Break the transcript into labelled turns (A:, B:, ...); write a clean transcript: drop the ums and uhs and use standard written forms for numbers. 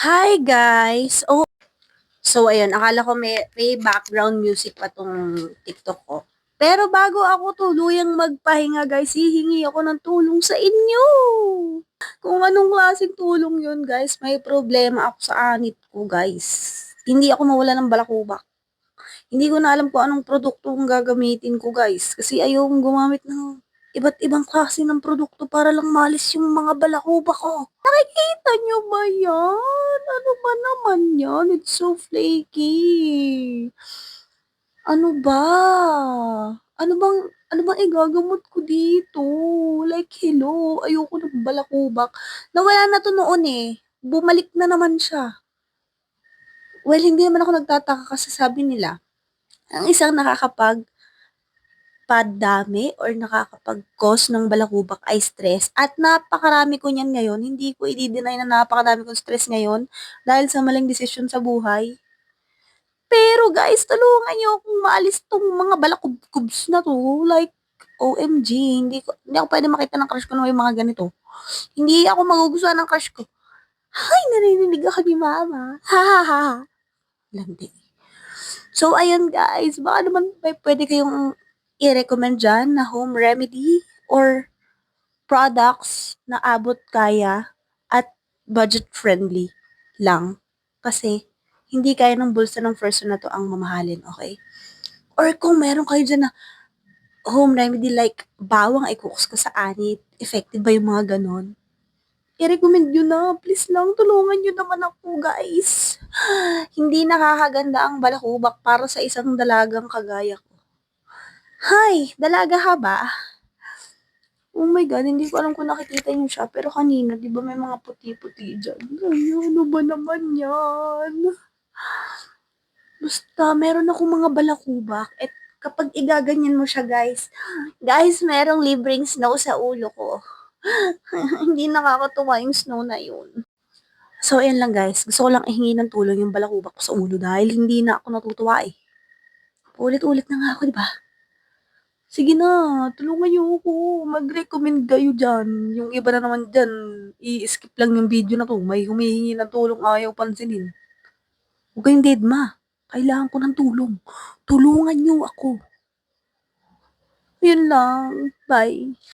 A: Hi guys! So ayun, akala ko may background music pa tong TikTok ko. Pero bago ako tuluyang magpahinga guys, hihingi ako ng tulong sa inyo. Kung anong klaseng tulong yun guys, may problema ako sa anit ko guys. Hindi ako mawala ng balakubak. Hindi ko na alam kung anong produkto ang gagamitin ko guys. Kasi ayokong gumamit ng iba't ibang klase ng produkto para lang malis yung mga balakubak ko. Nakikita nyo ba yan? Ano ba naman yan? It's so flaky. Ano ba? Ano bang ano bang igagamot ko dito? Like, hello, ayoko ng balakubak. Nawala na to noon eh. Bumalik na naman siya. Well, hindi naman ako nagtataka kasi sabi nila, ang isang padami or nakakapag-cause ng balakubak ay stress. At napakarami ko niyan ngayon. Hindi ko i-deny na napakarami kong stress ngayon dahil sa maling desisyon sa buhay. Pero guys, tulungan niyo akong maalis tong mga balakubs na to. Like, OMG, hindi ako pwede makita ng crush ko na may mga ganito. Hindi ako magugustuhan ng crush ko. Ay, narinig ako ni mama. Ha ha ha. Landi. So, ayun guys, baka naman may pwede kayong i-recommend dyan na home remedy or products na abot kaya at budget friendly lang. Kasi, hindi kaya ng bulsa ng person na to ang mamahalin, okay? Or kung meron kayo dyan na home remedy like bawang ay kukus ko sa anit, effective ba yung mga ganon? I-recommend nyo na. Please lang, tulungan nyo naman ako, guys. Hindi nakakaganda ang balakubak para sa isang dalagang kagaya ko. Hay, dalaga ha ba? Oh my God, hindi ko alam kung nakikita niyo siya. Pero kanina, di ba may mga puti-puti dyan? Ay, ano ba naman yan? Basta, meron akong mga balakubak. At kapag igaganyan mo siya, guys, merong libreng snow sa ulo ko. Hindi nakakatuwa yung snow na yun. So, ayan lang guys. Gusto ko lang ihingi ng tulong yung balakubak ko sa ulo dahil hindi na ako natutuwa eh. Ulit-ulit na nga ako, di ba? Sige na, tulungan niyo ako. Mag-recommend kayo dyan. Yung iba na naman dyan, i-skip lang yung video na to. May humihingi ng tulong, ayaw pansinin. Huwag kayong deadma. Kailangan ko ng tulong. Tulungan niyo ako. Yun lang. Bye.